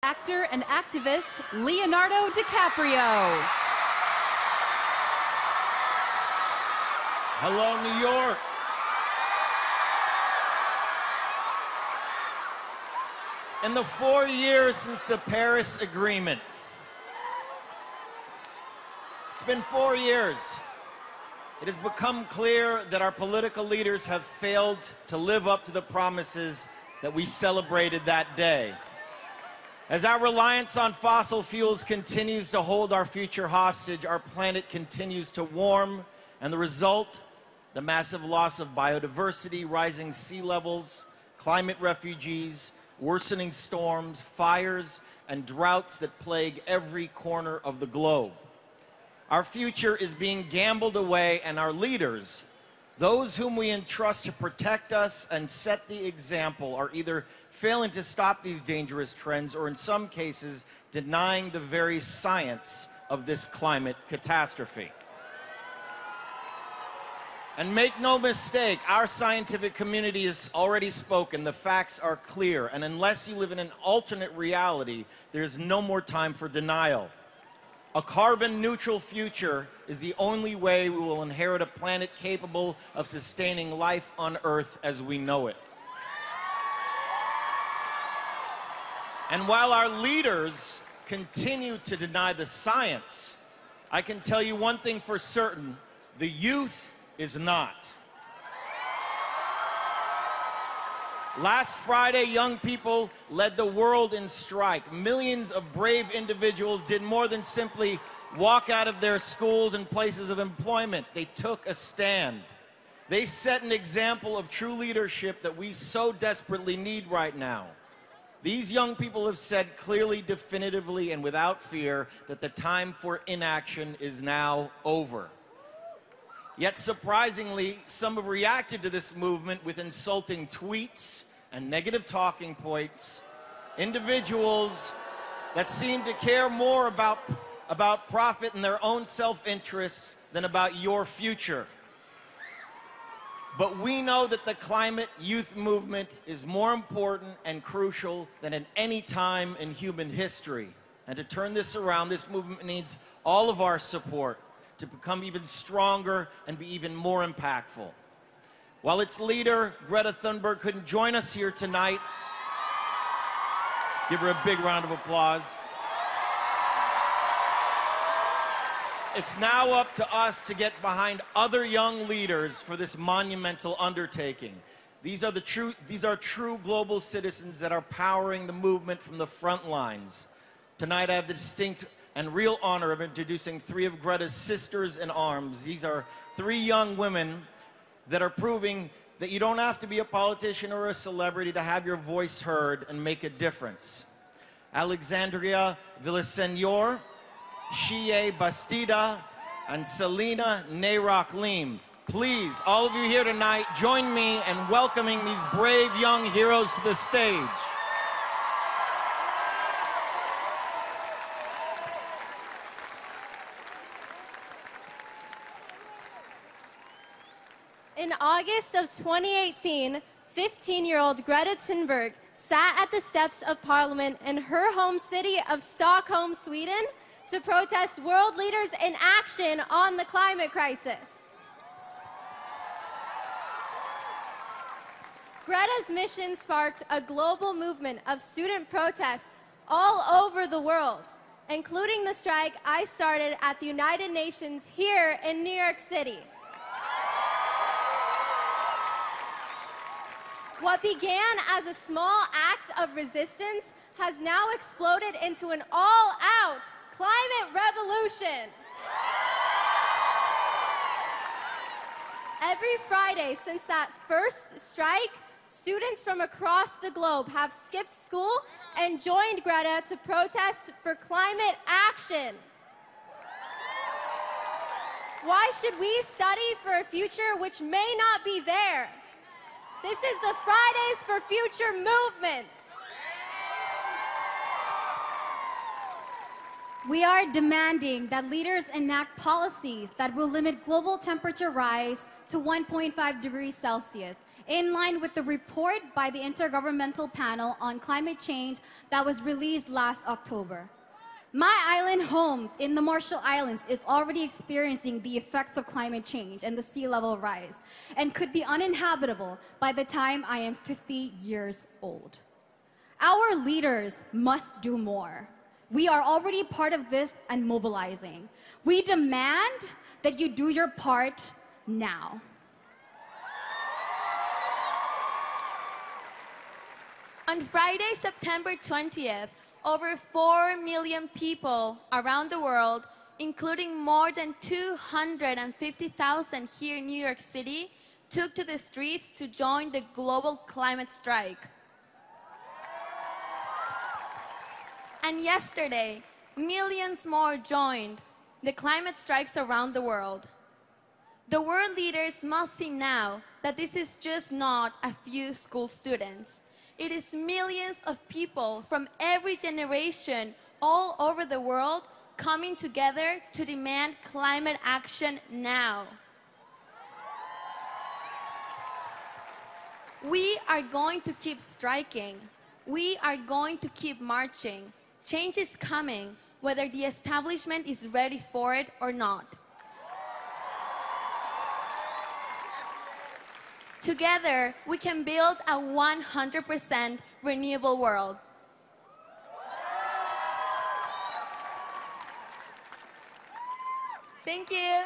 Actor and activist Leonardo DiCaprio. Hello, New York. In the 4 years since the Paris Agreement, it's been 4 years. It has become clear that our political leaders have failed to live up to the promises that we celebrated that day. As our reliance on fossil fuels continues to hold our future hostage, our planet continues to warm, and the result, the massive loss of biodiversity, rising sea levels, climate refugees, worsening storms, fires, and droughts that plague every corner of the globe. Our future is being gambled away, and our leaders, those whom we entrust to protect us and set the example, are either failing to stop these dangerous trends or, in some cases, denying the very science of this climate catastrophe. And make no mistake, our scientific community has already spoken. The facts are clear, and unless you live in an alternate reality, there's no more time for denial. A carbon-neutral future is the only way we will inherit a planet capable of sustaining life on Earth as we know it. And while our leaders continue to deny the science, I can tell you one thing for certain: the youth is not. Last Friday, young people led the world in strike. Millions of brave individuals did more than simply walk out of their schools and places of employment. They took a stand. They set an example of true leadership that we so desperately need right now. These young people have said clearly, definitively, and without fear that the time for inaction is now over. Yet, surprisingly, some have reacted to this movement with insulting tweets and negative talking points, individuals that seem to care more about profit and their own self-interests than about your future. But we know that the climate youth movement is more important and crucial than at any time in human history. And to turn this around, this movement needs all of our support to become even stronger and be even more impactful. While its leader, Greta Thunberg, couldn't join us here tonight, give her a big round of applause. It's now up to us to get behind other young leaders for this monumental undertaking. These are true global citizens that are powering the movement from the front lines. Tonight I have the distinct and real honor of introducing three of Greta's sisters in arms. These are three young women that are proving that you don't have to be a politician or a celebrity to have your voice heard and make a difference. Alexandria Villesenior, Xiye Bastida, and Selina Neirok Leem. Please, all of you here tonight, join me in welcoming these brave young heroes to the stage. In August of 2018, 15-year-old Greta Thunberg sat at the steps of Parliament in her home city of Stockholm, Sweden, to protest world leaders in action on the climate crisis. Greta's mission sparked a global movement of student protests all over the world, including the strike I started at the United Nations here in New York City. What began as a small act of resistance has now exploded into an all-out climate revolution. Every Friday since that first strike, students from across the globe have skipped school and joined Greta to protest for climate action. Why should we study for a future which may not be there? This is the Fridays for Future movement. We are demanding that leaders enact policies that will limit global temperature rise to 1.5 degrees Celsius in line with the report by the Intergovernmental Panel on Climate Change that was released last October. My island home in the Marshall Islands is already experiencing the effects of climate change and the sea level rise, and could be uninhabitable by the time I am 50 years old. Our leaders must do more. We are already part of this and mobilizing. We demand that you do your part now. On Friday, September 20th, over 4 million people around the world, including more than 250,000 here in New York City, took to the streets to join the global climate strike. And yesterday, millions more joined the climate strikes around the world. The world leaders must see now that this is just not a few school students. It is millions of people from every generation all over the world coming together to demand climate action now. We are going to keep striking. We are going to keep marching. Change is coming, whether the establishment is ready for it or not. Together, we can build a 100% renewable world. Thank you.